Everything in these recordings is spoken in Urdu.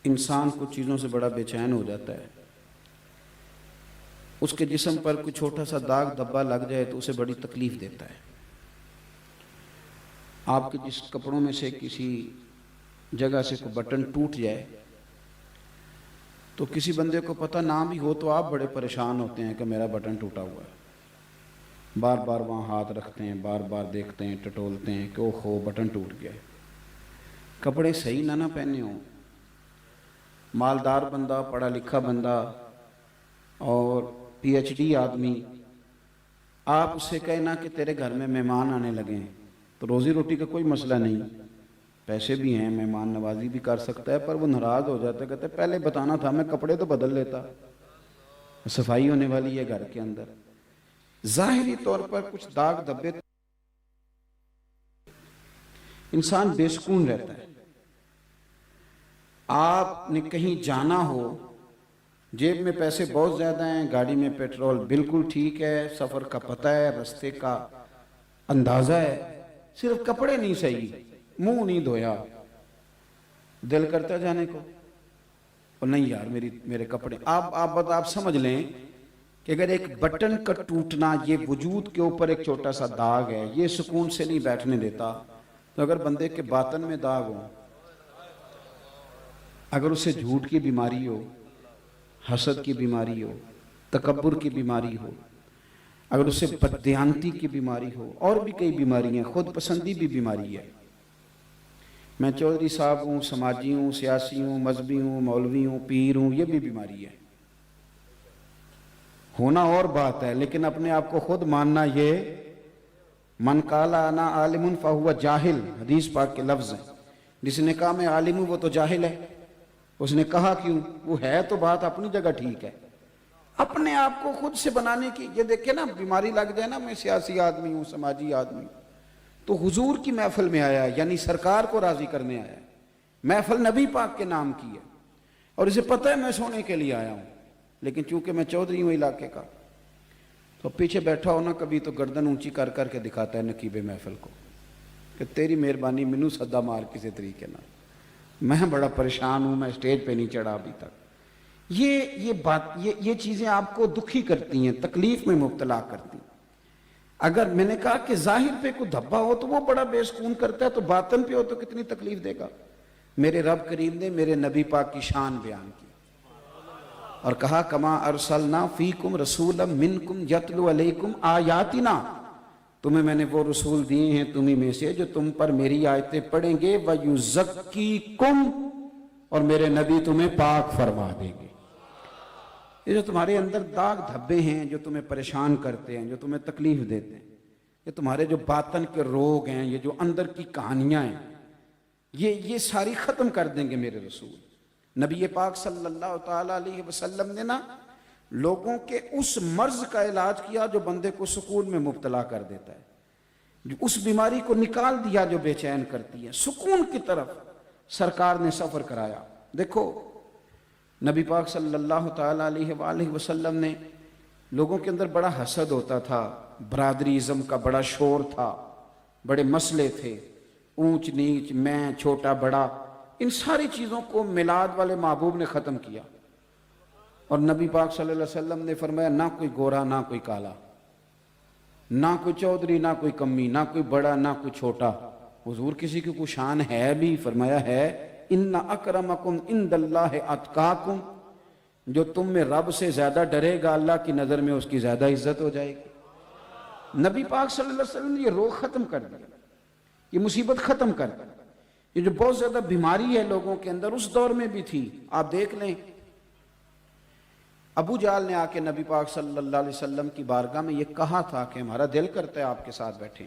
انسان کچھ چیزوں سے بڑا بے چین ہو جاتا ہے. اس کے جسم پر کوئی چھوٹا سا داغ دھبا لگ جائے تو اسے بڑی تکلیف دیتا ہے. آپ کے جس کپڑوں میں سے کسی جگہ سے کوئی بٹن ٹوٹ جائے تو کسی بندے کو پتہ نہ بھی ہو تو آپ بڑے پریشان ہوتے ہیں کہ میرا بٹن ٹوٹا ہوا ہے. بار بار وہاں ہاتھ رکھتے ہیں، بار بار دیکھتے ہیں، ٹٹولتے ہیں کہ اوہو بٹن ٹوٹ گیا. کپڑے صحیح نہ پہنے ہوں، مالدار بندہ، پڑھا لکھا بندہ اور پی ایچ ڈی آدمی، آپ اس سے کہنا کہ تیرے گھر میں مہمان آنے لگے ہیں تو روزی روٹی کا کوئی مسئلہ نہیں، پیسے بھی ہیں، مہمان نوازی بھی کر سکتا ہے، پر وہ ناراض ہو جاتا ہے، کہتے ہیں پہلے بتانا تھا، میں کپڑے تو بدل لیتا، صفائی ہونے والی ہے گھر کے اندر. ظاہری طور پر کچھ داغ دھبے انسان بے سکون رہتا ہے. آپ نے کہیں جانا ہو، جیب میں پیسے بہت زیادہ ہیں، گاڑی میں پیٹرول بالکل ٹھیک ہے، سفر کا پتہ ہے، رستے کا اندازہ ہے، صرف کپڑے نہیں صحیح، منہ نہیں دھویا، دل کرتا جانے کو اور نہیں یار میرے کپڑے. آپ سمجھ لیں کہ اگر ایک بٹن کا ٹوٹنا یہ وجود کے اوپر ایک چھوٹا سا داغ ہے، یہ سکون سے نہیں بیٹھنے دیتا، تو اگر بندے کے باطن میں داغ ہو، اگر اسے جھوٹ کی بیماری ہو، حسد کی بیماری ہو، تکبر کی بیماری ہو، اگر اسے بددیانتی کی بیماری ہو، اور بھی کئی بیماری ہیں، خود پسندی بھی بیماری ہے. میں چودھری صاحب ہوں، سماجی ہوں، سیاسی ہوں، مذہبی ہوں، مولوی ہوں، پیر ہوں، یہ بھی بیماری ہے. ہونا اور بات ہے، لیکن اپنے آپ کو خود ماننا یہ من قال انا عالم فہو جاہل، حدیث پاک کے لفظ ہیں. جس نے کہا میں عالم ہوں وہ تو جاہل ہے. اس نے کہا کیوں؟ وہ ہے تو بات اپنی جگہ ٹھیک ہے. اپنے آپ کو خود سے بنانے کی، یہ دیکھیں نا بیماری لگ جائے نا، میں سیاسی آدمی ہوں، سماجی آدمی ہوں، تو حضور کی محفل میں آیا، یعنی سرکار کو راضی کرنے آیا، محفل نبی پاک کے نام کی ہے، اور اسے پتہ ہے میں سونے کے لیے آیا ہوں، لیکن چونکہ میں چودھری ہوں علاقے کا، تو پیچھے بیٹھا ہونا کبھی تو گردن اونچی کر کر کے دکھاتا ہے نقیب محفل کو کہ تیری مہربانی منو صدا مار کسی طریقے نہ، میں بڑا پریشان ہوں، میں اسٹیج پہ نہیں چڑھا ابھی تک. یہ چیزیں آپ کو دکھی کرتی ہیں، تکلیف میں مبتلا کرتی ہیں. اگر میں نے کہا کہ ظاہر پہ کوئی دھبا ہو تو وہ بڑا بے سکون کرتا ہے، تو باطن پہ ہو تو کتنی تکلیف دے گا. میرے رب کریم نے میرے نبی پاک کی شان بیان کی اور کہا کما ارسلنا فیکم رسولا منکم یتلو علیکم آیاتنا، تمہیں میں نے وہ رسول دیے ہیں تمہیں میں سے جو تم پر میری آیتیں پڑھیں گے، وَيُزَكِّيكُمْ، اور میرے نبی تمہیں پاک فرما دیں گے. یہ جو تمہارے اندر داغ دھبے ہیں، جو تمہیں پریشان کرتے ہیں، جو تمہیں تکلیف دیتے ہیں، یہ تمہارے جو باطن کے روگ ہیں، یہ جو اندر کی کہانیاں ہیں، یہ ساری ختم کر دیں گے میرے رسول. نبی پاک صلی اللہ تعالیٰ علیہ وسلم نے نا لوگوں کے اس مرض کا علاج کیا جو بندے کو سکون میں مبتلا کر دیتا ہے، جو اس بیماری کو نکال دیا جو بے چین کرتی ہے، سکون کی طرف سرکار نے سفر کرایا. دیکھو نبی پاک صلی اللہ تعالیٰ علیہ وآلہ وسلم نے، لوگوں کے اندر بڑا حسد ہوتا تھا، برادری ازم کا بڑا شور تھا، بڑے مسئلے تھے، اونچ نیچ، میں چھوٹا بڑا، ان ساری چیزوں کو میلاد والے محبوب نے ختم کیا. اور نبی پاک صلی اللہ علیہ وسلم نے فرمایا نہ کوئی گورا نہ کوئی کالا، نہ کوئی چودھری نہ کوئی کمی، نہ کوئی بڑا نہ کوئی چھوٹا. حضور کسی کی کوئی شان ہے بھی؟ فرمایا ہے ان اکرمکم عند اللہ اتقاکم، جو تم میں رب سے زیادہ ڈرے گا اللہ کی نظر میں اس کی زیادہ عزت ہو جائے گی. نبی پاک صلی اللہ علیہ وسلم نے یہ روگ ختم کر دیا، یہ مصیبت ختم کر دی. یہ جو بہت زیادہ بیماری ہے لوگوں کے اندر، اس دور میں بھی تھی. آپ دیکھ لیں ابو جہل نے آ کے نبی پاک صلی اللہ علیہ وسلم کی بارگاہ میں یہ کہا تھا کہ ہمارا دل کرتا ہے آپ کے ساتھ بیٹھیں،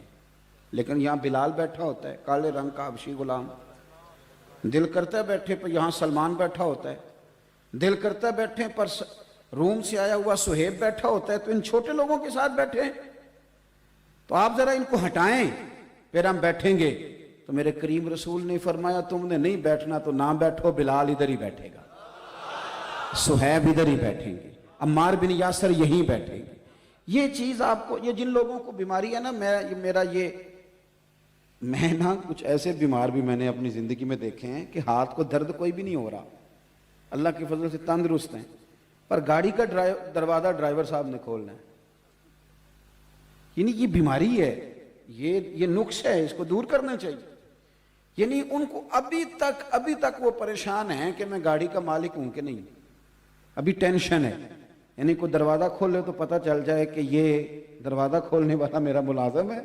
لیکن یہاں بلال بیٹھا ہوتا ہے، کالے رنگ کا حبشی غلام، دل کرتا ہے بیٹھے پر یہاں سلمان بیٹھا ہوتا ہے، دل کرتا ہے بیٹھے پر روم سے آیا ہوا سہیب بیٹھا ہوتا ہے، تو ان چھوٹے لوگوں کے ساتھ بیٹھے، تو آپ ذرا ان کو ہٹائیں پھر ہم بیٹھیں گے. تو میرے کریم رسول نے فرمایا تم نے نہیں بیٹھنا تو نہ بیٹھو، بلال ادھر ہی بیٹھے گا، سہیب ادھر ہی بیٹھیں گے، عمار بن یاسر یہیں بیٹھیں گے. یہ چیز آپ کو، یہ جن لوگوں کو بیماری ہے نا، میں نا کچھ ایسے بیمار بھی میں نے اپنی زندگی میں دیکھے ہیں کہ ہاتھ کو درد کوئی بھی نہیں ہو رہا، اللہ کے فضل سے تندرست ہیں، پر گاڑی کا دروازہ ڈرائیور صاحب نے کھولنا ہے. یعنی یہ بیماری ہے، یہ نقص ہے، اس کو دور کرنا چاہیے. یعنی ان کو ابھی تک وہ پریشان ہیں کہ میں گاڑی کا مالک ہوں کہ نہیں، ابھی ٹینشن ہے. یعنی کوئی دروازہ کھولے تو پتہ چل جائے کہ یہ دروازہ کھولنے والا میرا ملازم ہے،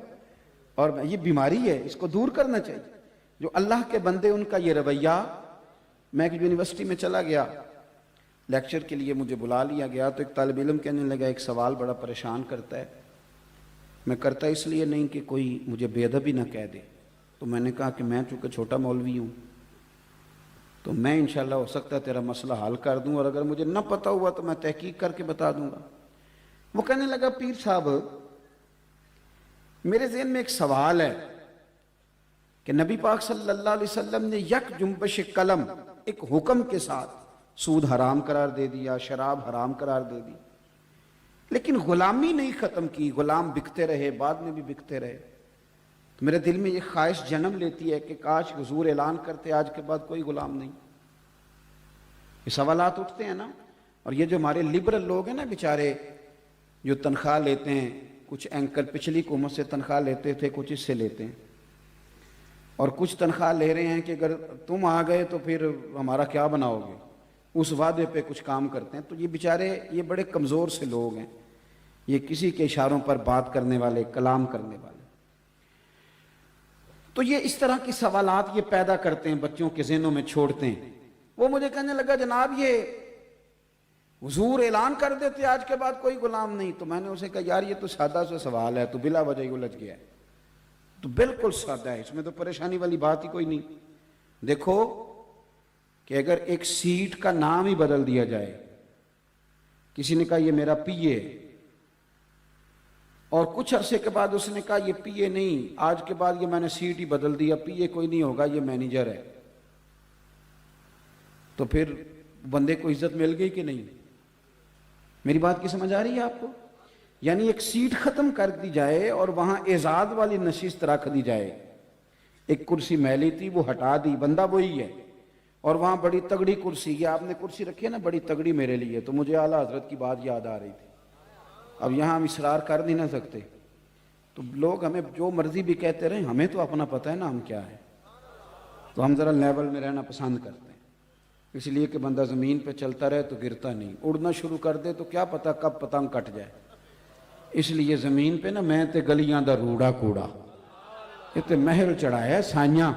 اور یہ بیماری ہے، اس کو دور کرنا چاہیے. جو اللہ کے بندے ان کا یہ رویہ. میں ایک یونیورسٹی میں چلا گیا لیکچر کے لیے، مجھے بلا لیا گیا تو ایک طالب علم کہنے لگا ایک سوال بڑا پریشان کرتا ہے. میں کرتا اس لیے نہیں کہ کوئی مجھے بے ادبی نہ کہہ دے. تو میں نے کہا کہ میں چونکہ چھوٹا مولوی ہوں تو میں انشاءاللہ ہو سکتا ہے تیرا مسئلہ حل کر دوں، اور اگر مجھے نہ پتہ ہوا تو میں تحقیق کر کے بتا دوں گا. وہ کہنے لگا پیر صاحب میرے ذہن میں ایک سوال ہے کہ نبی پاک صلی اللہ علیہ وسلم نے یک جنبش قلم ایک حکم کے ساتھ سود حرام قرار دے دیا، شراب حرام قرار دے دی، لیکن غلامی نہیں ختم کی، غلام بکتے رہے، بعد میں بھی بکتے رہے. تو میرے دل میں یہ خواہش جنم لیتی ہے کہ کاش حضور اعلان کرتے آج کے بعد کوئی غلام نہیں. یہ سوالات اٹھتے ہیں نا. اور یہ جو ہمارے لبرل لوگ ہیں نا بیچارے، جو تنخواہ لیتے ہیں، کچھ اینکر پچھلی حکومت سے تنخواہ لیتے تھے، کچھ اس سے لیتے ہیں، اور کچھ تنخواہ لے رہے ہیں کہ اگر تم آ گئے تو پھر ہمارا کیا بناؤ گے، اس وعدے پہ کچھ کام کرتے ہیں. تو یہ بیچارے یہ بڑے کمزور سے لوگ ہیں، یہ کسی کے اشاروں پر بات کرنے والے، کلام کرنے والے. تو یہ اس طرح کی سوالات یہ پیدا کرتے ہیں، بچوں کے ذہنوں میں چھوڑتے ہیں. وہ مجھے کہنے لگا جناب یہ حضور اعلان کر دیتے آج کے بعد کوئی غلام نہیں. تو میں نے اسے کہا یار یہ تو سادہ سا سوال ہے، تو بلا وجہ ہی الجھ گیا ہے. تو بالکل سادہ ہے، اس میں تو پریشانی والی بات ہی کوئی نہیں. دیکھو کہ اگر ایک سیٹ کا نام ہی بدل دیا جائے، کسی نے کہا یہ میرا پی اے، اور کچھ عرصے کے بعد اس نے کہا یہ پی اے نہیں، آج کے بعد یہ میں نے سیٹ ہی بدل دیا، پی اے کوئی نہیں ہوگا، یہ مینیجر ہے، تو پھر بندے کو عزت مل گئی کہ نہیں؟ میری بات کی سمجھ آ رہی ہے آپ کو؟ یعنی ایک سیٹ ختم کر دی جائے اور وہاں اعزاز والی نشست رکھ دی جائے. ایک کرسی میلی تھی وہ ہٹا دی، بندہ وہی ہے، اور وہاں بڑی تگڑی کرسی، یہ آپ نے کرسی رکھی ہے نا بڑی تگڑی میرے لیے، تو مجھے اعلیٰ حضرت کی بات یاد آ رہی تھی. اب یہاں ہم اصرار کر نہیں نہ سکتے، تو لوگ ہمیں جو مرضی بھی کہتے رہیں، ہمیں تو اپنا پتہ ہے نا ہم کیا ہے. تو ہم ذرا لیول میں رہنا پسند کرتے ہیں، اس لیے کہ بندہ زمین پہ چلتا رہے تو گرتا نہیں، اڑنا شروع کر دے تو کیا پتہ کب پتنگ کٹ جائے. اس لیے زمین پہ نا میں تے گلیاں دا روڑا کوڑا، یہ تے محل چڑھایا ہے سائیاں.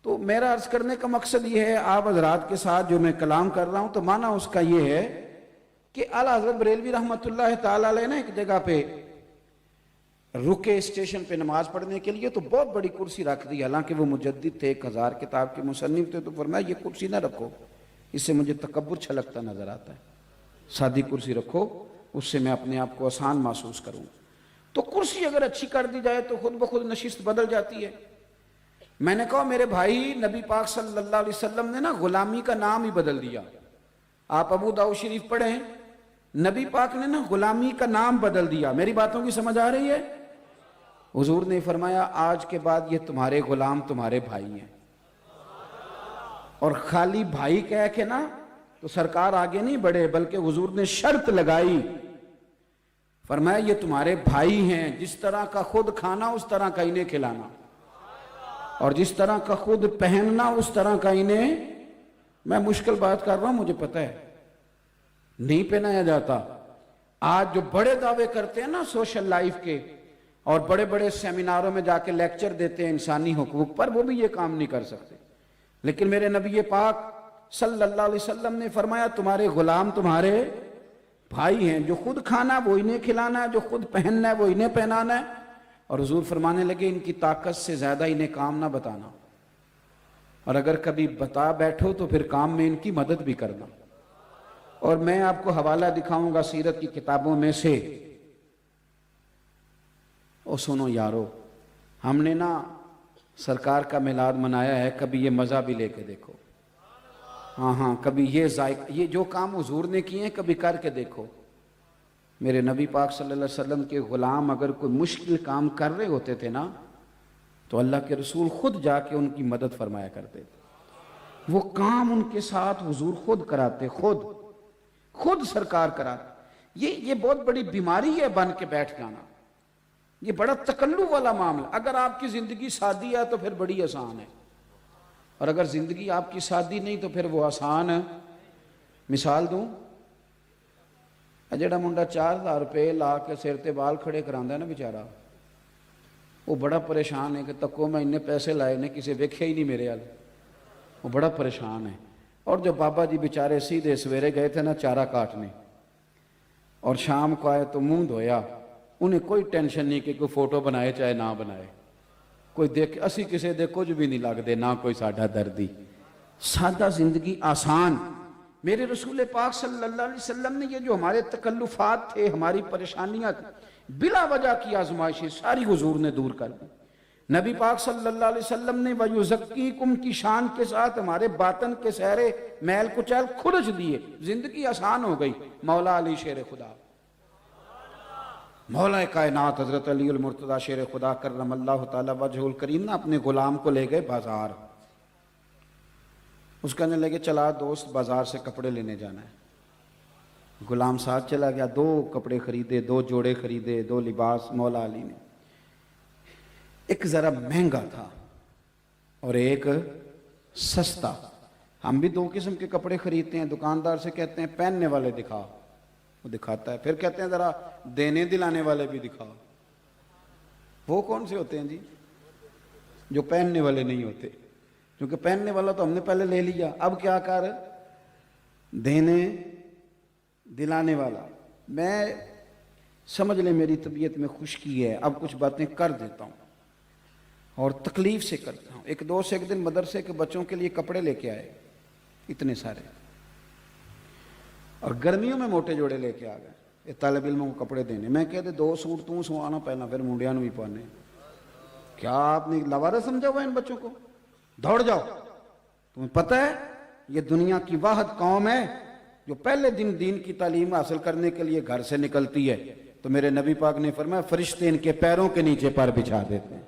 تو میرا عرض کرنے کا مقصد یہ ہے، آپ حضرات کے ساتھ جو میں کلام کر رہا ہوں تو معنی اس کا یہ ہے کہ اعلیٰ حضرت بریلوی رحمۃ اللہ تعالیٰ علیہ نے ایک جگہ پہ رکے اسٹیشن پہ نماز پڑھنے کے لیے، تو بہت بڑی کرسی رکھ دی. حالانکہ وہ مجدد تھے، 1000 کتاب کے مصنف تھے، تو فرمایا یہ کرسی نہ رکھو، اس سے مجھے تکبر چھلکتا نظر آتا ہے، سادی کرسی رکھو، اس سے میں اپنے آپ کو آسان محسوس کروں. تو کرسی اگر اچھی کر دی جائے تو خود بخود نشست بدل جاتی ہے. میں نے کہا میرے بھائی نبی پاک صلی اللہ علیہ وسلم نے نا غلامی کا نام ہی بدل دیا. آپ ابو داؤد شریف پڑھیں، نبی پاک نے نا غلامی کا نام بدل دیا. میری باتوں کی سمجھ آ رہی ہے؟ حضور نے فرمایا آج کے بعد یہ تمہارے غلام تمہارے بھائی ہیں. اور خالی بھائی کہہ کے نا تو سرکار آگے نہیں بڑھے، بلکہ حضور نے شرط لگائی، فرمایا یہ تمہارے بھائی ہیں، جس طرح کا خود کھانا اس طرح کا انہیں کھلانا، اور جس طرح کا خود پہننا اس طرح کا انہیں. میں مشکل بات کر رہا ہوں، مجھے پتہ ہے نہیں پہنایا جاتا. آج جو بڑے دعوے کرتے ہیں نا سوشل لائف کے، اور بڑے بڑے سیمیناروں میں جا کے لیکچر دیتے ہیں انسانی حقوق پر، وہ بھی یہ کام نہیں کر سکتے. لیکن میرے نبی پاک صلی اللہ علیہ وسلم نے فرمایا تمہارے غلام تمہارے بھائی ہیں، جو خود کھانا وہ انہیں کھلانا ہے، جو خود پہننا ہے وہ انہیں پہنانا ہے. اور حضور فرمانے لگے ان کی طاقت سے زیادہ انہیں کام نہ بتانا، اور اگر کبھی بتا بیٹھو تو پھر کام میں ان کی مدد بھی کرنا. اور میں آپ کو حوالہ دکھاؤں گا سیرت کی کتابوں میں سے. او سنو یارو، ہم نے نا سرکار کا میلاد منایا ہے، کبھی یہ مزہ بھی لے کے دیکھو. ہاں کبھی یہ ذائقہ، یہ جو کام حضور نے کیے ہیں کبھی کر کے دیکھو. میرے نبی پاک صلی اللہ علیہ وسلم کے غلام اگر کوئی مشکل کام کر رہے ہوتے تھے نا تو اللہ کے رسول خود جا کے ان کی مدد فرمایا کرتے تھے. وہ کام ان کے ساتھ حضور خود کراتے، خود سرکار کراتے۔ یہ بہت بڑی بیماری ہے بن کے بیٹھ جانا، یہ بڑا تکلف والا معاملہ۔ اگر آپ کی زندگی سادی ہے تو پھر بڑی آسان ہے، اور اگر زندگی آپ کی سادی نہیں تو پھر وہ آسان ہے۔ مثال دوں، جڑا منڈا 4000 روپے لا کے سر تے بال کھڑے کراندہ ہے نا بیچارہ، وہ بڑا پریشان ہے کہ تکو میں انہیں پیسے لائے نے کسی ویکھیا ہی نہیں میرے حال، وہ بڑا پریشان ہے۔ اور جو بابا جی بیچارے سیدھے سویرے گئے تھے نا چارہ کاٹنے، اور شام کو آئے تو منہ دھویا، انہیں کوئی ٹینشن نہیں کہ کوئی فوٹو بنائے چاہے نہ بنائے، کوئی دیکھ اسی کسی دے کچھ بھی نہیں لگ دے، نہ کوئی ساڈا دردی، سادہ زندگی آسان۔ میرے رسول پاک صلی اللہ علیہ وسلم نے یہ جو ہمارے تکلفات تھے، ہماری پریشانیاں بلا وجہ کی آزمائشیں ساری حضور نے دور کر دی۔ نبی پاک صلی اللہ علیہ وسلم نے وَيُزَكِّيكُمْ کی شان کے ساتھ ہمارے باطن کے سہرے میل کچیل کھرچ دیے، زندگی آسان ہو گئی۔ مولا علی شیر خدا، مولا کائنات حضرت علی المرتضی شیر خدا کرم اللہ تعالی وجہ الکریم نے اپنے غلام کو لے گئے بازار، اس کہنے لگے چلا دوست بازار سے کپڑے لینے جانا ہے۔ غلام ساتھ چلا گیا، 2 کپڑے خریدے، 2 جوڑے خریدے، 2 لباس مولا علی نے۔ ایک ذرا مہنگا تھا اور ایک سستا۔ ہم بھی 2 قسم کے کپڑے خریدتے ہیں، دکاندار سے کہتے ہیں پہننے والے دکھا، وہ دکھاتا ہے، پھر کہتے ہیں ذرا دینے دلانے والے بھی دکھا۔ وہ کون سے ہوتے ہیں جی؟ جو پہننے والے نہیں ہوتے، کیونکہ پہننے والا تو ہم نے پہلے لے لیا، اب کیا کر دینے دلانے والا۔ میں سمجھ لیں میری طبیعت میں خشکی ہے، اب کچھ باتیں کر دیتا ہوں اور تکلیف سے کرتا ہوں۔ ایک دوست ایک دن مدرسے کے بچوں کے لیے کپڑے لے کے آئے، اتنے سارے، اور گرمیوں میں موٹے جوڑے لے کے آ گئے، یہ طالب علموں کو کپڑے دینے۔ میں کہتے 2 سوٹ تو سوانا پہنا، پھر منڈیاں بھی پہنے۔ کیا آپ نے لوارا سمجھا ہوا ان بچوں کو؟ دوڑ جاؤ، تمہیں پتہ ہے یہ دنیا کی واحد قوم ہے جو پہلے دن دین کی تعلیم حاصل کرنے کے لیے گھر سے نکلتی ہے تو میرے نبی پاک نے فرمایا فرشتے ان کے پیروں کے نیچے پر بچھا دیتے ہیں۔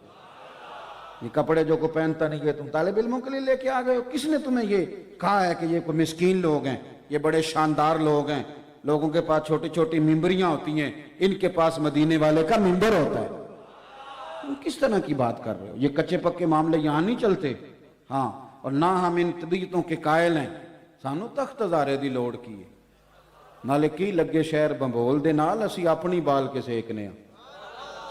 یہ کپڑے جو کو پہنتا نہیں ہے تم طالب علموں کے لیے لے کے آ گئے ہو؟ کس نے تمہیں یہ کہا ہے کہ یہ کوئی مسکین لوگ ہیں، یہ بڑے شاندار لوگ ہیں، لوگوں کے پاس چھوٹی چھوٹی ممبریاں ہوتی ہیں، ان کے پاس مدینے والے کا ممبر ہوتا ہے؟ تم کس طرح کی بات کر رہے ہو؟ یہ کچے پکے معاملے یہاں نہیں چلتے۔ ہاں، اور نہ ہم ان طبیعتوں کے قائل ہیں، سانو تخت ہزارے دی لوڑ کی ہے، نالے کی لگے شہر بمبول دے نال اسی اپنی بال کے سیکنے ہیں،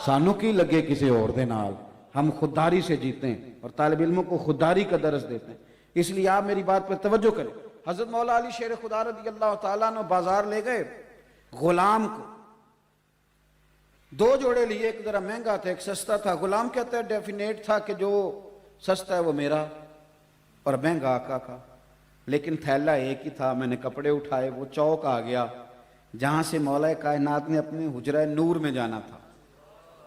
سانو کی لگے کسی اور دے نال۔ ہم خودداری سے جیتے ہیں اور طالب علموں کو خودداری کا درس دیتے ہیں۔ اس لیے آپ میری بات پر توجہ کریں۔ حضرت مولا علی شیر خدا رضی اللہ تعالیٰ نے بازار لے گئے، غلام کو 2 جوڑے لیے، ایک ذرا مہنگا تھا ایک سستا تھا۔ غلام کہتا ہے ڈیفینیٹ تھا کہ جو سستا ہے وہ میرا اور مہنگا آقا کا، لیکن تھیلا ایک ہی تھا۔ میں نے کپڑے اٹھائے، وہ چوک آ گیا جہاں سے مولا کائنات نے اپنے حجرہ نور میں جانا تھا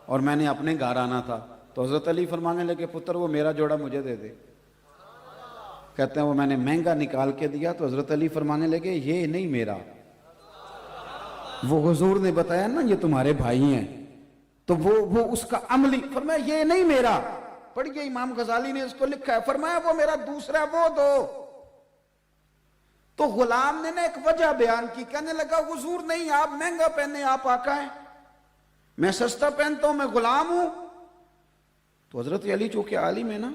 اور میں نے اپنے گھر آنا تھا۔ تو حضرت علی فرمانے لگے پتر وہ میرا جوڑا مجھے دے دے۔ کہتے ہیں وہ میں نے مہنگا نکال کے دیا تو حضرت علی فرمانے لگے یہ نہیں میرا، وہ حضور نے بتایا نا یہ تمہارے بھائی ہیں، تو وہ اس کا عملی فرمایا یہ نہیں میرا۔ پڑھئے امام غزالی نے اس کو لکھا ہے، فرمایا وہ میرا دوسرا وہ دو۔ تو غلام نے ایک وجہ بیان کی، کہنے لگا حضور نہیں آپ مہنگا پہنے، آپ آقا ہیں، میں سستا پہنتا ہوں، میں غلام ہوں۔ تو حضرت علی چونکہ عالم ہے نا،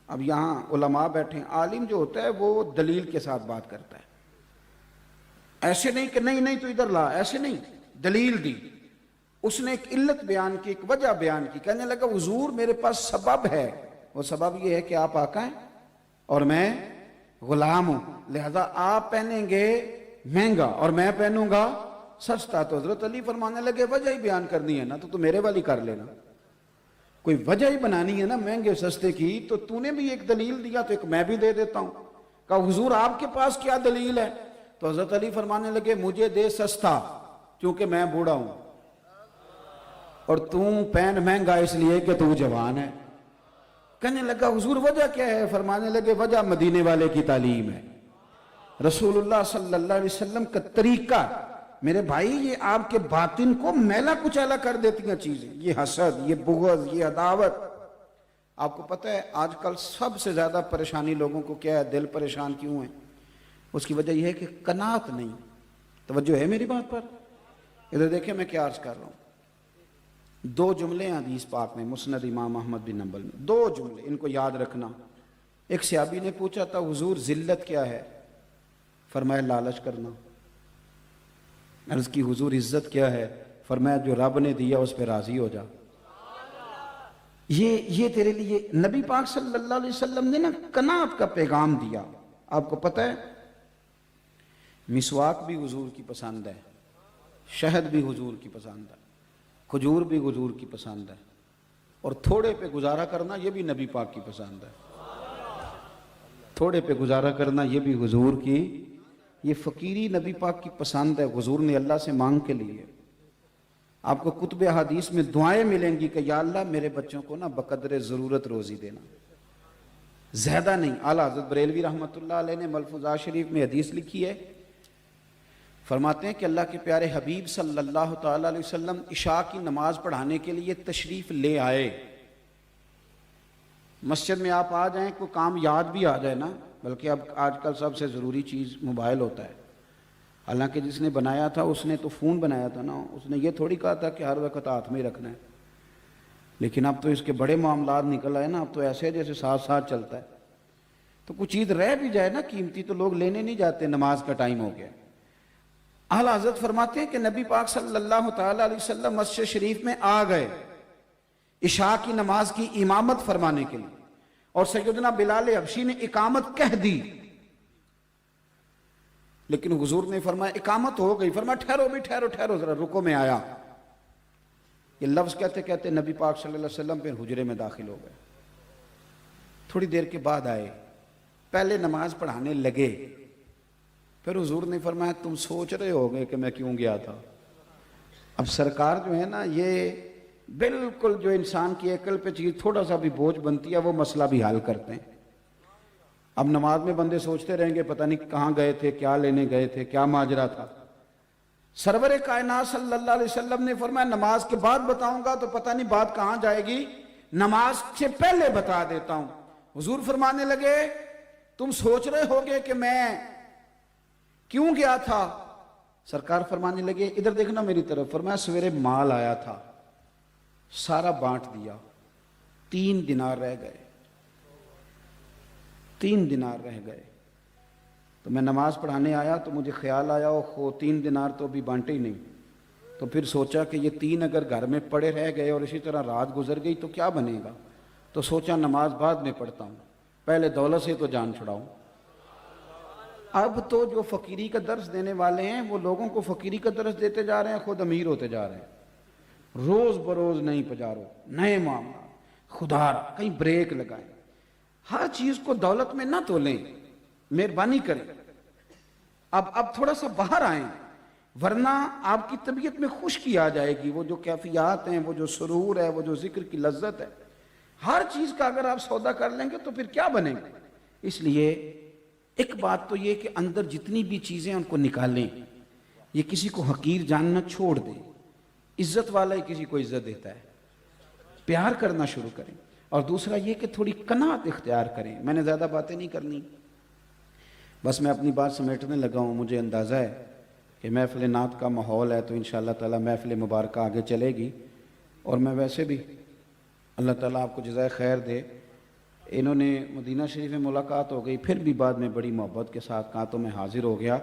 اب یہاں علماء بیٹھے ہیں، عالم جو ہوتا ہے وہ دلیل کے ساتھ بات کرتا ہے، ایسے نہیں کہ نہیں تو ادھر لا، ایسے نہیں، دلیل دی۔ اس نے ایک علت بیان کی، ایک وجہ بیان کی، کہنے لگا حضور میرے پاس سبب ہے، وہ سبب یہ ہے کہ آپ آقا ہیں اور میں غلام ہوں، لہذا آپ پہنیں گے مہنگا اور میں پہنوں گا سستا۔ تو حضرت علی فرمانے لگے وجہ ہی بیان کرنی ہے نا تو میرے والی کر لینا، کوئی وجہ ہی بنانی ہے نا مہنگے سستے کی، تو نے بھی ایک دلیل دیا تو ایک میں بھی دے دیتا ہوں۔ کہا حضور آپ کے پاس کیا دلیل ہے؟ تو حضرت علی فرمانے لگے مجھے دے سستا کیونکہ میں بوڑھا ہوں، اور تم پہن مہنگا اس لیے کہ تو جوان ہے۔ کہنے لگا حضور وجہ کیا ہے؟ فرمانے لگے وجہ مدینے والے کی تعلیم ہے، رسول اللہ صلی اللہ علیہ وسلم کا طریقہ۔ میرے بھائی یہ آپ کے باطن کو میلا کچیلا کر دیتی ہیں چیزیں، یہ حسد، یہ بغض، یہ عداوت، آپ کو پتہ ہے آج کل سب سے زیادہ پریشانی لوگوں کو کیا ہے، دل پریشان کیوں ہے؟ اس کی وجہ یہ ہے کہ قناعت نہیں۔ توجہ ہے میری بات پر؟ ادھر دیکھیں میں کیا عرض کر رہا ہوں۔ 2 جملے ہیں حدیث پاک میں، مسند امام احمد بن حنبل میں، 2 جملے، ان کو یاد رکھنا۔ ایک صحابی نے پوچھا تھا حضور ذلت کیا ہے؟ فرمایا لالچ کرنا۔ عرض کی حضور عزت کیا ہے؟ فرمایا جو رب نے دیا اس پہ راضی ہو جا۔ یہ تیرے لیے نبی پاک صلی اللہ علیہ وسلم نے نا قناعت کا پیغام دیا۔ آپ کو پتہ ہے مسواک بھی حضور کی پسند ہے، شہد بھی حضور کی پسند ہے، کھجور بھی حضور کی پسند ہے، اور تھوڑے پہ گزارا کرنا یہ بھی نبی پاک کی پسند ہے۔ تھوڑے پہ گزارا کرنا یہ بھی حضور کی، یہ فقیری نبی پاک کی پسند ہے، حضور نے اللہ سے مانگ کے لیے۔ آپ کو کتب احادیث میں دعائیں ملیں گی کہ یا اللہ میرے بچوں کو نا بقدر ضرورت روزی دینا، زیادہ نہیں۔ اعلیٰ حضرت بریلوی رحمۃ اللہ علیہ نے ملفوظات شریف میں حدیث لکھی ہے، فرماتے ہیں کہ اللہ کے پیارے حبیب صلی اللہ تعالی علیہ وسلم عشاء کی نماز پڑھانے کے لیے تشریف لے آئے۔ مسجد میں آپ آ جائیں، کوئی کام یاد بھی آ جائے نا، بلکہ اب آج کل سب سے ضروری چیز موبائل ہوتا ہے۔ حالانکہ جس نے بنایا تھا اس نے تو فون بنایا تھا نا، اس نے یہ تھوڑی کہا تھا کہ ہر وقت ہاتھ میں ہی رکھنا ہے۔ لیکن اب تو اس کے بڑے معاملات نکل آئے نا، اب تو ایسے جیسے ساتھ ساتھ چلتا ہے۔ تو کچھ چیز رہ بھی جائے نا قیمتی تو لوگ لینے نہیں جاتے، نماز کا ٹائم ہو گیا۔ اعلیٰ حضرت فرماتے ہیں کہ نبی پاک صلی اللہ تعالی علیہ وسلم مسجد شریف میں آ گئے عشاء کی نماز کی امامت فرمانے کے لیے، اور سیدنا بلال حبشی نے اقامت کہہ دی، لیکن حضور نے فرمایا اقامت ہو گئی، فرمایا ٹھہرو بھی، ٹھہرو ذرا، رکو میں آیا۔ یہ لفظ کہتے کہتے نبی پاک صلی اللہ علیہ وسلم پھر حجرے میں داخل ہو گئے۔ تھوڑی دیر کے بعد آئے، پہلے نماز پڑھانے لگے، پھر حضور نے فرمایا تم سوچ رہے ہوگے کہ میں کیوں گیا تھا۔ اب سرکار جو ہے نا، یہ بالکل جو انسان کی عقل پہ چیز تھوڑا سا بھی بوجھ بنتی ہے وہ مسئلہ بھی حل کرتے ہیں۔ اب نماز میں بندے سوچتے رہیں گے پتہ نہیں کہاں گئے تھے، کیا لینے گئے تھے، کیا ماجرا تھا۔ سرور کائنات صلی اللہ علیہ وسلم نے فرمایا نماز کے بعد بتاؤں گا تو پتہ نہیں بات کہاں جائے گی، نماز سے پہلے بتا دیتا ہوں۔ حضور فرمانے لگے تم سوچ رہے ہوگے کہ میں کیوں گیا تھا؟ سرکار فرمانے لگے ادھر دیکھنا میری طرف، فرمایا سویرے مال آیا تھا، سارا بانٹ دیا، 3 دینار رہ گئے، 3 دینار رہ گئے۔ تو میں نماز پڑھانے آیا تو مجھے خیال آیا 3 دینار تو ابھی بانٹے ہی نہیں۔ تو پھر سوچا کہ یہ 3 اگر گھر میں پڑے رہ گئے اور اسی طرح رات گزر گئی تو کیا بنے گا، تو سوچا نماز بعد میں پڑھتا ہوں، پہلے دولت سے تو جان چھڑاؤں۔ اب تو جو فقیری کا درس دینے والے ہیں وہ لوگوں کو فقیری کا درس دیتے جا رہے ہیں، خود امیر ہوتے جا رہے ہیں۔ روز بروز نئی پجارو، نئے معاملہ، خدا کہیں بریک لگائیں، ہر چیز کو دولت میں نہ تولیں، مہربانی کریں۔ اب تھوڑا سا باہر آئیں، ورنہ آپ کی طبیعت میں خشکی آ جائے گی۔ وہ جو کیفیات ہیں، وہ جو سرور ہے، وہ جو ذکر کی لذت ہے، ہر چیز کا اگر آپ سودا کر لیں گے تو پھر کیا بنے گا۔ اس لیے ایک بات تو یہ کہ اندر جتنی بھی چیزیں ان کو نکالیں، یہ کسی کو حقیر جاننا چھوڑ دیں، عزت والا ہی کسی کو عزت دیتا ہے، پیار کرنا شروع کریں۔ اور دوسرا یہ کہ تھوڑی قناعت اختیار کریں۔ میں نے زیادہ باتیں نہیں کرنی، بس میں اپنی بات سمیٹنے لگا ہوں۔ مجھے اندازہ ہے کہ محفل نعت کا ماحول ہے تو انشاءاللہ تعالی محفل مبارکہ آگے چلے گی، اور میں ویسے بھی اللہ تعالیٰ آپ کو جزائے خیر دے، انہوں نے مدینہ شریف میں ملاقات ہو گئی، پھر بھی بعد میں بڑی محبت کے ساتھ کہا تو میں حاضر ہو گیا،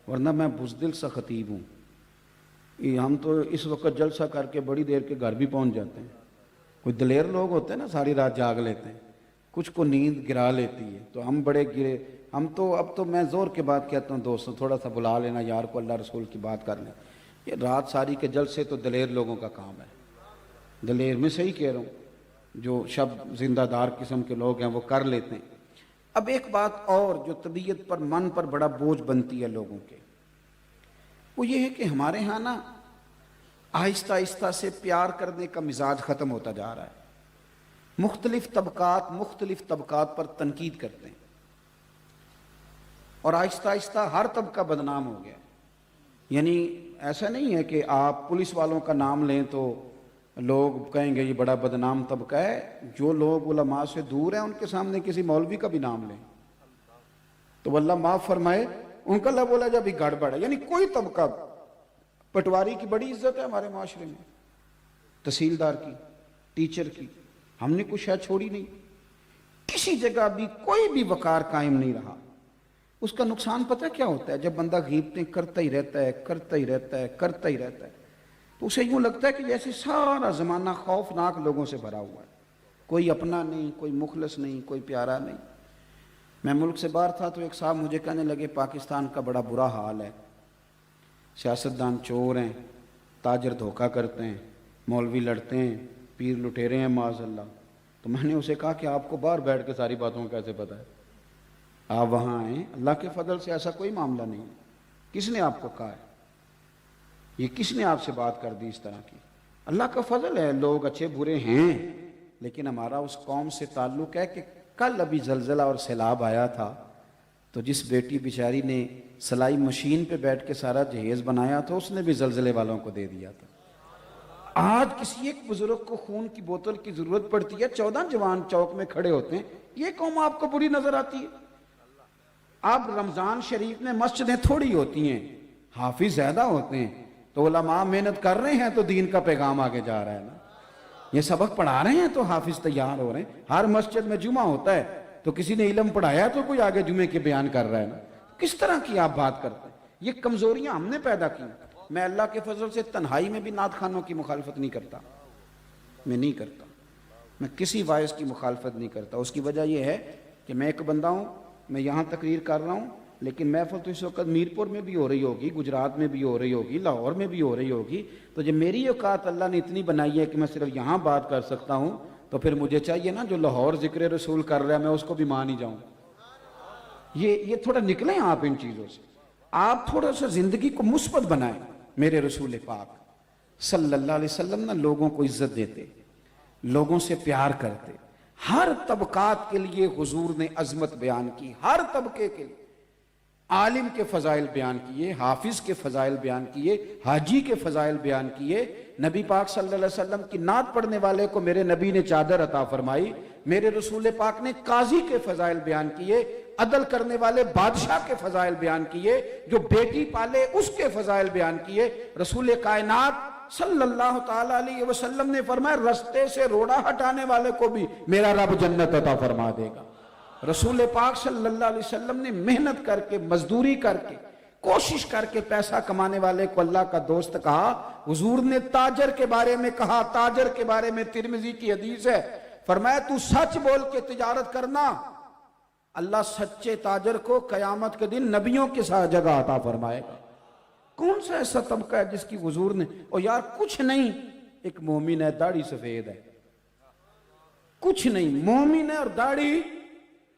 ورنہ میں بزدل سا خطیب ہوں۔ ہم تو اس وقت جلسہ کر کے بڑی دیر کے گھر بھی پہنچ جاتے ہیں۔ کوئی دلیر لوگ ہوتے ہیں نا ساری رات جاگ لیتے ہیں، کچھ کو نیند گرا لیتی ہے، تو ہم بڑے گرے، ہم تو اب تو میں زور کے بعد کہتا ہوں دوستوں تھوڑا سا بلا لینا یار کو، اللہ رسول کی بات کر لیں۔ یہ رات ساری کے جلسے تو دلیر لوگوں کا کام ہے، دلیر میں صحیح کہہ رہا ہوں، جو شب زندہ دار قسم کے لوگ ہیں وہ کر لیتے ہیں۔ اب ایک بات اور جو طبیعت پر، من پر بڑا بوجھ بنتی ہے لوگوں کے، وہ یہ ہے کہ ہمارے ہاں نا آہستہ آہستہ سے پیار کرنے کا مزاج ختم ہوتا جا رہا ہے۔ مختلف طبقات پر تنقید کرتے ہیں، اور آہستہ آہستہ ہر طبقہ بدنام ہو گیا۔ یعنی ایسا نہیں ہے کہ آپ پولیس والوں کا نام لیں تو لوگ کہیں گے یہ بڑا بدنام طبقہ ہے، جو لوگ علماء سے دور ہیں ان کے سامنے کسی مولوی کا بھی نام لیں تو اللہ معاف فرمائے ان کا اللہ بولا جب گڑبڑ ہے. یعنی کوئی طبقہ، پٹواری کی بڑی عزت ہے ہمارے معاشرے میں، تحصیلدار کی، ٹیچر کی، ہم نے کچھ شاید چھوڑی نہیں. کسی جگہ بھی کوئی بھی وقار قائم نہیں رہا. اس کا نقصان پتہ کیا ہوتا ہے؟ جب بندہ غیبتیں کرتا ہی رہتا ہے، کرتا ہی رہتا ہے، کرتا ہی رہتا ہے، تو اسے یوں لگتا ہے کہ جیسے سارا زمانہ خوفناک لوگوں سے بھرا ہوا ہے، کوئی اپنا نہیں، کوئی مخلص نہیں، کوئی پیارا نہیں. میں ملک سے باہر تھا تو ایک صاحب مجھے کہنے لگے پاکستان کا بڑا برا حال ہے، سیاستدان چور ہیں، تاجر دھوکہ کرتے ہیں، مولوی لڑتے ہیں، پیر لٹیرے ہیں معاذ اللہ. تو میں نے اسے کہا کہ آپ کو باہر بیٹھ کے ساری باتوں کا کیسے پتہ ہے؟ آپ وہاں آئیں، اللہ کے فضل سے ایسا کوئی معاملہ نہیں ہے. کس نے آپ کو کہا ہے؟ یہ کس نے آپ سے بات کر دی اس طرح کی؟ اللہ کا فضل ہے، لوگ اچھے برے ہیں، لیکن ہمارا اس قوم سے تعلق ہے کہ کل ابھی زلزلہ اور سیلاب آیا تھا تو جس بیٹی بیچاری نے سلائی مشین پہ بیٹھ کے سارا جہیز بنایا تھا اس نے بھی زلزلے والوں کو دے دیا تھا. آج کسی ایک بزرگ کو خون کی بوتل کی ضرورت پڑتی ہے، 14 جوان چوک میں کھڑے ہوتے ہیں، یہ قوم آپ کو بری نظر آتی ہے؟ اب رمضان شریف میں مسجدیں تھوڑی ہوتی ہیں، حافظ زیادہ ہوتے ہیں، تو علماء محنت کر رہے ہیں تو دین کا پیغام آگے جا رہا ہے نا. یہ سبق پڑھا رہے ہیں تو حافظ تیار ہو رہے ہیں. ہر مسجد میں جمعہ ہوتا ہے تو کسی نے علم پڑھایا تو کوئی آگے جمعے کے بیان کر رہا ہے نا. کس طرح کی آپ بات کرتے ہیں؟ یہ کمزوریاں ہم نے پیدا کی. میں اللہ کے فضل سے تنہائی میں بھی نعت خوانوں کی مخالفت نہیں کرتا، میں نہیں کرتا، میں کسی وائس کی مخالفت نہیں کرتا. اس کی وجہ یہ ہے کہ میں ایک بندہ ہوں، میں یہاں تقریر کر رہا ہوں، لیکن محفل تو اس وقت میرپور میں بھی ہو رہی ہوگی، گجرات میں بھی ہو رہی ہوگی، لاہور میں بھی ہو رہی ہوگی. تو جب میری اوقات اللہ نے اتنی بنائی ہے کہ میں صرف یہاں بات کر سکتا ہوں تو پھر مجھے چاہیے نا جو لاہور ذکر رسول کر رہا ہے میں اس کو بھی مان ہی جاؤں. یہ تھوڑا نکلیں آپ ان چیزوں سے، آپ تھوڑا سا زندگی کو مثبت بنائیں. میرے رسول پاک صلی اللہ علیہ وسلم نا لوگوں کو عزت دیتے، لوگوں سے پیار کرتے، ہر طبقات کے لیے حضور نے عظمت بیان کی، ہر طبقے کے لیے. عالم کے فضائل بیان کیے، حافظ کے فضائل بیان کیے، حاجی کے فضائل بیان کیے. نبی پاک صلی اللہ علیہ وسلم کی نعت پڑھنے والے کو میرے نبی نے چادر عطا فرمائی. میرے رسول پاک نے قاضی کے فضائل بیان کیے، عدل کرنے والے بادشاہ کے فضائل بیان کیے، جو بیٹی پالے اس کے فضائل بیان کیے. رسول کائنات صلی اللہ تعالی علیہ وسلم نے فرمایا رستے سے روڑا ہٹانے والے کو بھی میرا رب جنت عطا فرما دے گا. رسول پاک صلی اللہ علیہ وسلم نے محنت کر کے، مزدوری کر کے، کوشش کر کے پیسہ کمانے والے کو اللہ کا دوست کہا. حضور نے تاجر کے بارے میں کہا، تاجر کے بارے میں ترمذی کی حدیث ہے، فرمایا تو سچ بول کے تجارت کرنا، اللہ سچے تاجر کو قیامت کے دن نبیوں کے ساتھ جگہ عطا فرمائے گا. کون سا ایسا طبقہ ہے جس کی حضور نے، اور یار کچھ نہیں، ایک مومن ہے داڑھی سفید ہے، کچھ نہیں، مومن ہے اور داڑھی،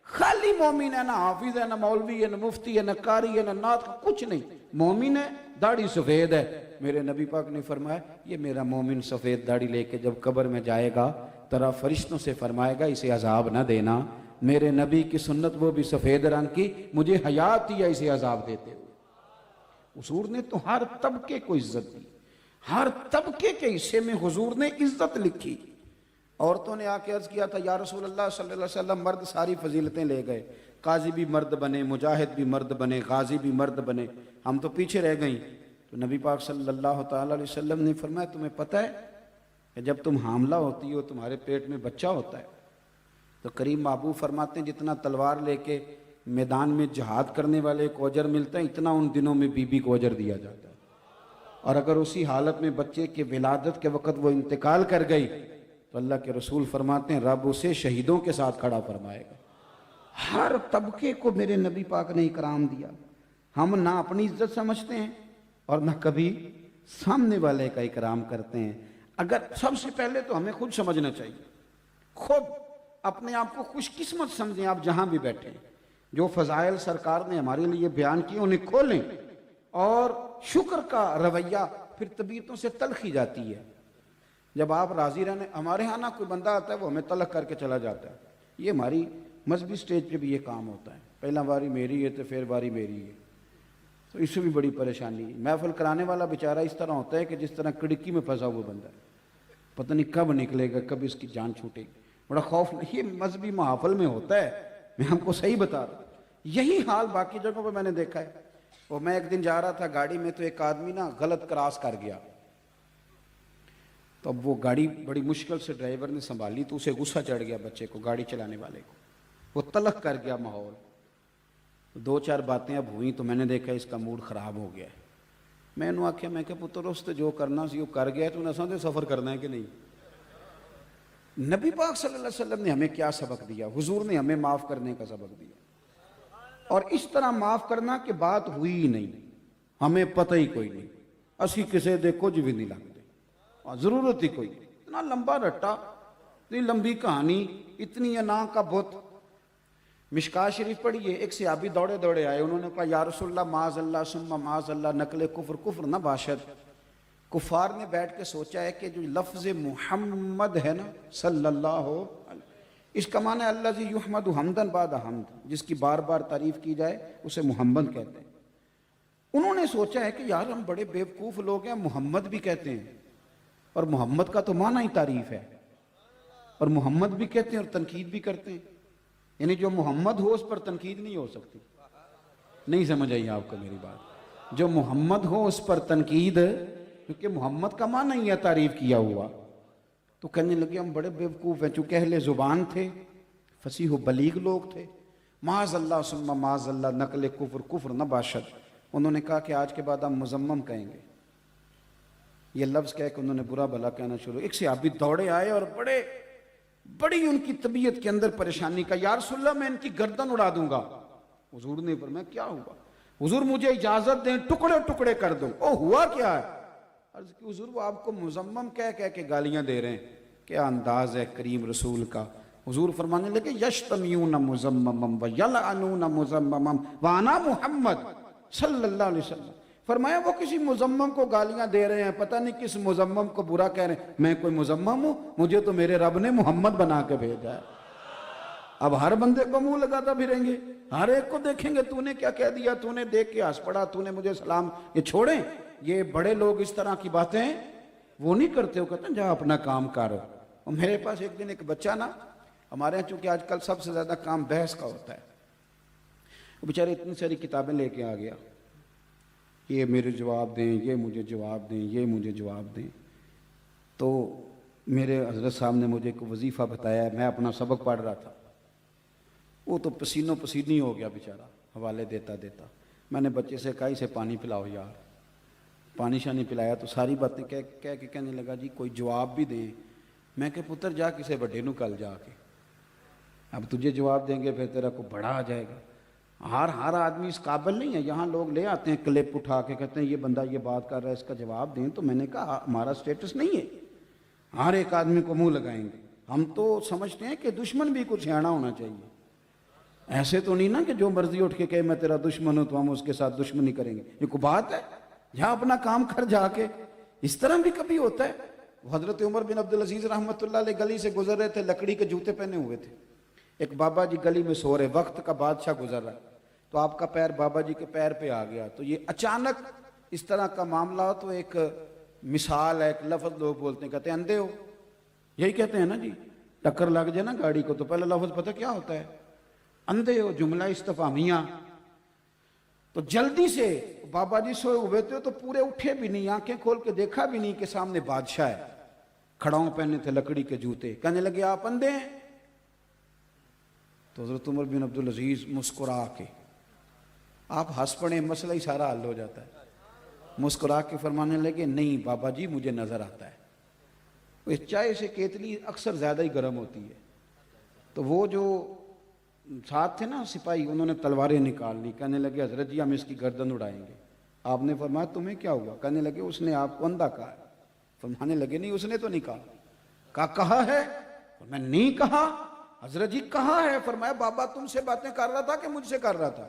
خالی مومن ہے، نہ حافظ ہے، نہ مولوی ہے، نہ مفتی ہے، نہ قاری ہے، نہ نعت، کچھ نہیں، مومن ہے داڑھی سفید ہے. میرے نبی پاک نے فرمایا یہ میرا مومن سفید داڑھی لے کے جب قبر میں جائے گا ترا فرشتوں سے فرمائے گا اسے عذاب نہ دینا. میرے نبی کی سنت وہ بھی سفید رنگ کی، مجھے حیا آتی ہے اسے عذاب دیتے ہوئے. حضور نے تو ہر طبقے کو عزت دی، ہر طبقے کے حصے میں حضور نے عزت لکھی. عورتوں نے آ کے عرض کیا تھا یا رسول اللہ صلی اللہ علیہ وسلم مرد ساری فضیلتیں لے گئے، قاضی بھی مرد بنے، مجاہد بھی مرد بنے، غازی بھی مرد بنے، ہم تو پیچھے رہ گئیں. تو نبی پاک صلی اللہ تعالی علیہ وسلم نے فرمایا تمہیں پتہ ہے کہ جب تم حاملہ ہوتی ہو تمہارے پیٹ میں بچہ ہوتا ہے تو کریم محبوب فرماتے ہیں جتنا تلوار لے کے میدان میں جہاد کرنے والے کو اجر ملتا ہے اتنا ان دنوں میں بی بی کو اجر دیا جاتا ہے. اور اگر اسی حالت میں بچے کے ولادت کے وقت وہ انتقال کر گئی تو اللہ کے رسول فرماتے ہیں رب اسے شہیدوں کے ساتھ کھڑا فرمائے گا. ہر طبقے کو میرے نبی پاک نے اکرام دیا. ہم نہ اپنی عزت سمجھتے ہیں اور نہ کبھی سامنے والے کا اکرام کرتے ہیں. اگر سب سے پہلے تو ہمیں خود سمجھنا چاہیے، خود اپنے آپ کو خوش قسمت سمجھیں. آپ جہاں بھی بیٹھیں جو فضائل سرکار نے ہمارے لیے بیان کیے انہیں کھولیں اور شکر کا رویہ، پھر طبیعتوں سے تلخی جاتی ہے. جب آپ راضی رہنے، ہمارے ہاں نا کوئی بندہ آتا ہے وہ ہمیں تلخ کر کے چلا جاتا ہے. یہ ہماری مذہبی سٹیج پہ بھی یہ کام ہوتا ہے، پہلا باری میری ہے تو پھر باری میری ہے، تو اس سے بھی بڑی پریشانی ہے. محفل کرانے والا بیچارہ اس طرح ہوتا ہے کہ جس طرح کڑکی میں پھنسا ہوا بندہ ہے. پتہ نہیں کب نکلے گا، کب اس کی جان چھوٹے گی، بڑا خوف۔ یہ مذہبی محافل میں ہوتا ہے، میں ہم کو صحیح بتا رہا ہوں۔ یہی حال باقی جگہوں پہ میں نے دیکھا ہے۔ اور میں ایک دن جا رہا تھا گاڑی میں، تو ایک آدمی نا غلط کراس کر گیا، تو اب وہ گاڑی بڑی مشکل سے ڈرائیور نے سنبھالی، تو اسے غصہ چڑھ گیا بچے کو، گاڑی چلانے والے کو، وہ تلخ کر گیا ماحول۔ دو چار باتیں اب ہوئیں تو میں نے دیکھا اس کا موڈ خراب ہو گیا ہے۔ میں نے آخیا، میں کہ پتر اس جو کرنا سی وہ کر گیا، تو نساں دے سفر کرنا ہے کہ نہیں؟ نبی پاک صلی اللہ علیہ وسلم نے ہمیں کیا سبق دیا؟ حضور نے ہمیں معاف کرنے کا سبق دیا، اور اس طرح معاف کرنا کہ بات ہوئی ہی نہیں، ہمیں پتہ ہی کوئی نہیں، اسی کسے دے کچھ بھی نہیں لگتے، ضرورت ہی کوئی نہیں۔ اتنا لمبا رٹا، اتنی لمبی کہانی، اتنی انا کا بت۔ مشکاہ شریف پڑھیے، ایک صحابی دوڑے دوڑے آئے، انہوں نے کہا یا رسول اللہ معاذ اللہ ثم معاذ اللہ نقل کفر کفر نہ باشد۔ کفار نے بیٹھ کے سوچا ہے کہ جو لفظ محمد ہے نا صلی اللہ علیہ، اس کا معنی ہے الذی یحمد حمدا بعد حمد، جس کی بار بار تعریف کی جائے اسے محمد کہتے ہیں۔ انہوں نے سوچا ہے کہ یار ہم بڑے بیوقوف لوگ ہیں، محمد بھی کہتے ہیں، اور محمد کا تو معنی ہی تعریف ہے، اور محمد بھی کہتے ہیں اور تنقید بھی کرتے ہیں، یعنی جو محمد ہو اس پر تنقید نہیں ہو سکتی۔ نہیں سمجھ آئی آپ کو میری بات؟ جو محمد ہو اس پر تنقید، کیونکہ محمد کا معنی ہی ہے تعریف کیا ہوا۔ تو کہنے لگے ہم بڑے بیوقوف ہیں، چونکہ اہل زبان تھے، فصیح و بلیغ لوگ تھے، معاذ اللہ ثم معاذ اللہ نقل کفر کفر نہ باشد۔ انہوں نے کہا کہ آج کے بعد ہم مزمم کہیں گے، یہ لفظ کہہ کہ انہوں نے برا بھلا کہنا شروع۔ ایک صحابی دوڑے آئے اور بڑی ان کی طبیعت کے اندر پریشانی کا، یا رسول اللہ میں ان کی گردن اڑا دوں گا۔ حضور نے فرمایا کیا ہوا؟ حضور مجھے اجازت دیں ٹکڑے ٹکڑے کر دوں۔ او ہوا کیا ہے؟ عرض کی حضور وہ آپ کو مزمم کہہ کے گالیاں دے رہے ہیں، کیا انداز ہے کریم رسول کا۔ حضور فرمانے لگے یشتمیون مزممم ویلعنون مزممم وانا محمد صلی اللہ علیہ وسلم۔ فرمایا وہ کسی مزمم کو گالیاں دے رہے ہیں، پتہ نہیں کس مزمم کو برا کہہ رہے ہیں، میں کوئی مزمم ہوں؟ مجھے تو میرے رب نے محمد بنا کے بھیجا ہے۔ اب ہر بندے کو منہ لگاتا پھریں گے، ہر ایک کو دیکھیں گے تو نے کیا کہہ دیا، تو نے دیکھ کے ہنس پڑا، تو نے مجھے سلام۔ یہ چھوڑیں، یہ بڑے لوگ اس طرح کی باتیں وہ نہیں کرتے، وہ کہتے ہیں جا اپنا کام کر۔ اور میرے پاس ایک دن ایک بچہ نا، ہمارے یہاں چونکہ آج کل سب سے زیادہ کام بحث کا ہوتا ہے، وہ بیچارے اتنی ساری کتابیں لے کے آ گیا، یہ میرے جواب دیں، یہ مجھے جواب دیں، یہ مجھے جواب دیں۔ تو میرے حضرت صاحب نے مجھے ایک وظیفہ بتایا، میں اپنا سبق پڑھ رہا تھا، وہ تو پسینوں پسینی ہو گیا بیچارہ حوالے دیتا دیتا۔ میں نے بچے سے کہا اسے پانی پلاؤ یار، پانی شانی پلایا، تو ساری باتیں کہہ کے کہنے لگا جی کوئی جواب بھی دیں۔ میں کہ پتر جا کسے بڑے نو کل جا کے، اب تجھے جواب دیں گے پھر تیرا کو بڑا آ جائے گا۔ ہر آدمی اس قابل نہیں ہے۔ یہاں لوگ لے آتے ہیں کلپ اٹھا کے، کہتے ہیں یہ بندہ یہ بات کر رہا ہے، اس کا جواب دیں۔ تو میں نے کہا ہمارا سٹیٹس نہیں ہے ہر ایک آدمی کو منہ لگائیں گے، ہم تو سمجھتے ہیں کہ دشمن بھی کچھ سیاںا ہونا چاہیے۔ ایسے تو نہیں نا کہ جو مرضی اٹھ کے کہے میں تیرا دشمن ہوں تو ہم اس کے ساتھ دشمنی کریں گے، یہ کوئی بات ہے؟ جہاں اپنا کام کر جا کے۔ اس طرح بھی کبھی ہوتا ہے۔ حضرت عمر بن عبدالعزیز رحمۃ اللہ علیہ گلی سے گزر رہے تھے، لکڑی کے جوتے پہنے ہوئے تھے، ایک بابا جی گلی میں سو رہے، وقت کا بادشاہ گزر رہا ہے، تو آپ کا پیر بابا جی کے پیر پہ آ گیا۔ تو یہ اچانک اس طرح کا معاملہ ہو تو ایک مثال ہے، ایک لفظ لوگ بولتے ہیں، کہتے ہیں اندھے ہو، یہی کہتے ہیں نا جی، ٹکر لگ جائے نا گاڑی کو تو پہلا لفظ پتہ کیا ہوتا ہے؟ اندھے ہو، جملہ استفہامیہ۔ تو جلدی سے بابا جی سوئے ہوئے تھے تو پورے اٹھے بھی نہیں، آنکھیں کھول کے دیکھا بھی نہیں کہ سامنے بادشاہ ہے، کھڑاؤں پہنے تھے لکڑی کے جوتے۔ کہنے لگے آپ اندھے ہیں؟ تو حضرت عمر بن عبدالعزیز مسکرا کے، آپ ہنس پڑے، مسئلہ ہی سارا حل ہو جاتا ہے، مسکرا کے فرمانے لگے نہیں بابا جی مجھے نظر آتا ہے۔ چائے سے کیتلی اکثر زیادہ ہی گرم ہوتی ہے، تو وہ جو ساتھ تھے نا سپاہی، انہوں نے تلواریں نکال لی، کہنے لگے حضرت جی ہم اس کی گردن اڑائیں گے۔ آپ نے فرمایا تمہیں کیا ہوا؟ کہنے لگے اس نے آپ کو اندھا کہا ہے۔ فرمانے لگے نہیں اس نے تو نہیں کہا۔ کہا ہے؟ میں نہیں کہا حضرت جی، کہا ہے۔ فرمایا بابا تم سے باتیں کر رہا تھا کہ مجھ سے کر رہا تھا؟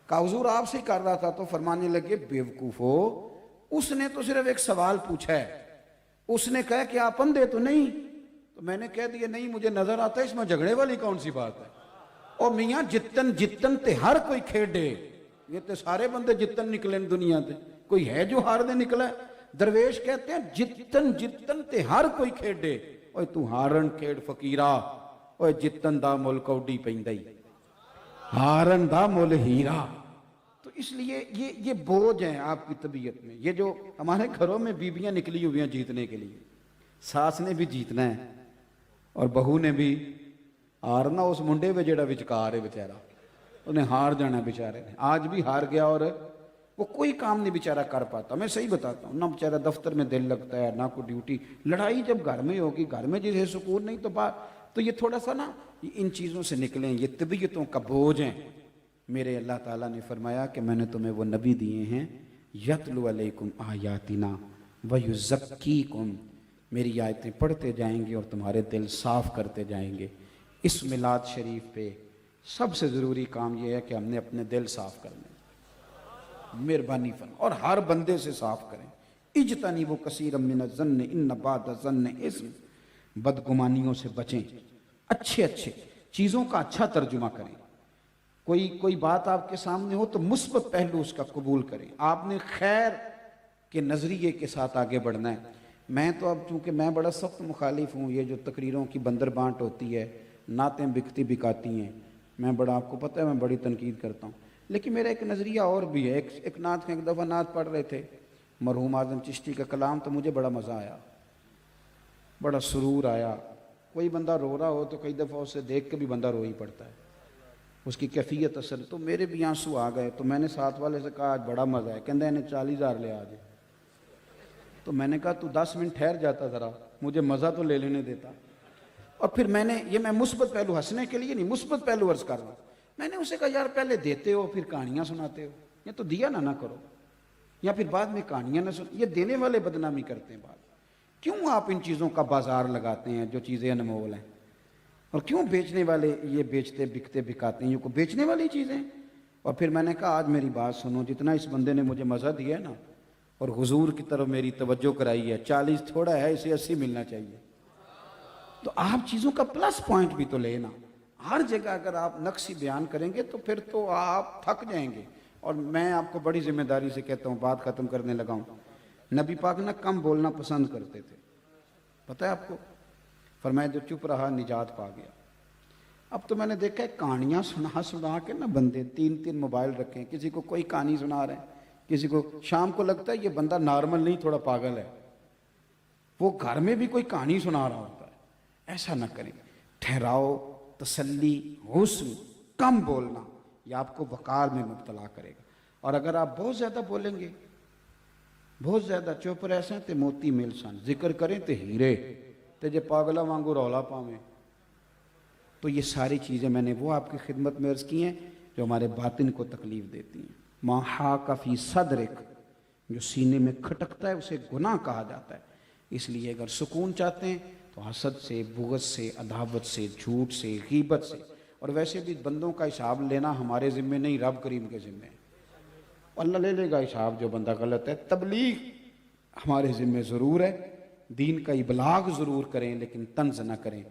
کہا حضور آپ سے کر رہا تھا۔ تو فرمانے لگے بیوقوفو، اس نے تو صرف ایک سوال پوچھا ہے، اس نے کہا کہ آپ اندھے تو نہیں، تو میں نے کہہ دیا نہیں مجھے نظر آتا ہے، اس میں جھگڑے والی کون سی بات ہے؟ اور میاں جتن تے ہر کوئی کھیڈے، یہ تے سارے بندے جتن نکلے دنیا تے، کوئی ہے جو ہار دے نکلا ہے؟ درویش کہتے ہیں جتن جتن تے ہر کوئی کھیڈے، اوے تو ہارن کھیڈ فقیرا، اوے جتن دا مل کوڈی پیندائی، ہارن دا مل ہیرا۔ تو اس لیے یہ بوجھ ہیں آپ کی طبیعت میں، یہ جو ہمارے گھروں میں بیویاں نکلی ہوئی ہیں جیتنے کے لیے، ساس نے بھی جیتنا ہے اور بہو نے بھی ہارنا، اس منڈے پہ جڑا وچکار ہے بیچارہ انہیں ہار جانا بیچارے نے، آج بھی ہار گیا اور وہ کوئی کام نہیں بیچارہ کر پاتا۔ میں صحیح بتاتا ہوں، نہ بیچارہ دفتر میں دل لگتا ہے نہ کوئی ڈیوٹی، لڑائی جب گھر میں ہوگی، گھر میں جسے سکون نہیں تو تو یہ تھوڑا سا نا ان چیزوں سے نکلیں، یہ طبیعتوں کا بوجھ ہیں۔ میرے اللہ تعالیٰ نے فرمایا کہ میں نے تمہیں وہ نبی دیے ہیں یتلو علیکم آیاتنا ویزکیکم، میری آیتیں پڑھتے جائیں گے اور تمہارے دل صاف کرتے جائیں گے۔ اس میلاد شریف پہ سب سے ضروری کام یہ ہے کہ ہم نے اپنے دل صاف کرنے، مہربانی فرما، اور ہر بندے سے صاف کریں۔ اجتنبوا کثیرا من الظن ان بعض الظن اثم، بدگمانیوں سے بچیں، اچھے چیزوں کا اچھا ترجمہ کریں۔ کوئی بات آپ کے سامنے ہو تو مثبت پہلو اس کا قبول کریں، آپ نے خیر کے نظریے کے ساتھ آگے بڑھنا ہے۔ میں تو اب چونکہ میں بڑا سخت مخالف ہوں، یہ جو تقریروں کی بندر بانٹ ہوتی ہے، نعتیں بکتی بکاتی ہیں، میں بڑا، آپ کو پتہ ہے میں بڑی تنقید کرتا ہوں، لیکن میرا ایک نظریہ اور بھی ہے۔ ایک نعت ایک دفعہ نعت پڑھ رہے تھے مرحوم اعظم چشتی کا کلام، تو مجھے بڑا مزہ آیا، بڑا سرور آیا۔ کوئی بندہ رو رہا ہو تو کئی دفعہ اسے دیکھ کے بھی بندہ رو ہی پڑتا ہے، اس کی کیفیت اثر، تو میرے بھی آنسو آ گئے۔ تو میں نے ساتھ والے سے کہا آج بڑا مزہ ہے، کہندے انہیں 40,000 لے آج۔ تو میں نے کہا تو 10 منٹ ٹھہر جاتا ذرا، مجھے مزہ تو لے لینے دیتا۔ اور پھر میں مثبت پہلو، ہنسنے کے لیے نہیں، مثبت پہلو عرض کر رہا ہوں۔ میں نے اسے کہا یار پہلے دیتے ہو پھر کہانیاں سناتے ہو، یا تو دیا نہ کرو، یا پھر بعد میں کہانیاں نہ سن، یہ دینے والے بدنامی کرتے ہیں بعد۔ کیوں آپ ان چیزوں کا بازار لگاتے ہیں جو چیزیں انمول ہیں، اور کیوں بیچنے والے یہ بیچتے بکتے بکاتے ہیں، یہ کو بیچنے والی چیزیں۔ اور پھر میں نے کہا آج میری بات سنو، جتنا اس بندے نے مجھے مزہ دیا ہے نا اور حضور کی طرف میری توجہ کرائی ہے، 40 تھوڑا ہے، اسے 80 ملنا چاہیے۔ تو آپ چیزوں کا پلس پوائنٹ بھی تو لینا، ہر جگہ اگر آپ نقصی بیان کریں گے تو پھر تو آپ تھک جائیں گے۔ اور میں آپ کو بڑی ذمہ داری سے کہتا ہوں، بات ختم کرنے لگا ہوں، نبی پاک نہ کم بولنا پسند کرتے تھے، پتہ ہے آپ کو، فرمایا جو چپ رہا نجات پا گیا۔ اب تو میں نے دیکھا ہے کہانیاں سنا کے نا بندے 3 موبائل رکھیں، کسی کو کوئی کہانی سنا رہے ہیں، کسی کو شام کو لگتا ہے یہ بندہ نارمل نہیں تھوڑا پاگل ہے، وہ گھر میں بھی کوئی کہانی سنا رہا ہوتا ہے۔ ایسا نہ کریں، ٹھہراؤ، تسلی، حسن، کم بولنا، یہ آپ کو وقار میں مبتلا کرے گا۔ اور اگر آپ بہت زیادہ بولیں گے، بہت زیادہ چپ رہسیں تے موتی مل سن، ذکر کریں تے ہیرے تے جے پاگلا وانگو رولا پاویں۔ تو یہ ساری چیزیں میں نے وہ آپ کی خدمت میں عرض کی ہیں جو ہمارے باطن کو تکلیف دیتی ہیں۔ ما حاک فی صدرک، جو سینے میں کھٹکتا ہے اسے گناہ کہا جاتا ہے۔ اس لیے اگر سکون چاہتے ہیں تو حسد سے، بغض سے، عداوت سے، جھوٹ سے، غیبت سے، اور ویسے بھی بندوں کا حساب لینا ہمارے ذمہ نہیں، رب کریم کے ذمہ ہے، اللہ لے لے گا حساب جو بندہ غلط ہے۔ تبلیغ ہمارے ذمہ ضرور ہے، دین کا ابلاغ ضرور کریں لیکن طنز نہ کریں۔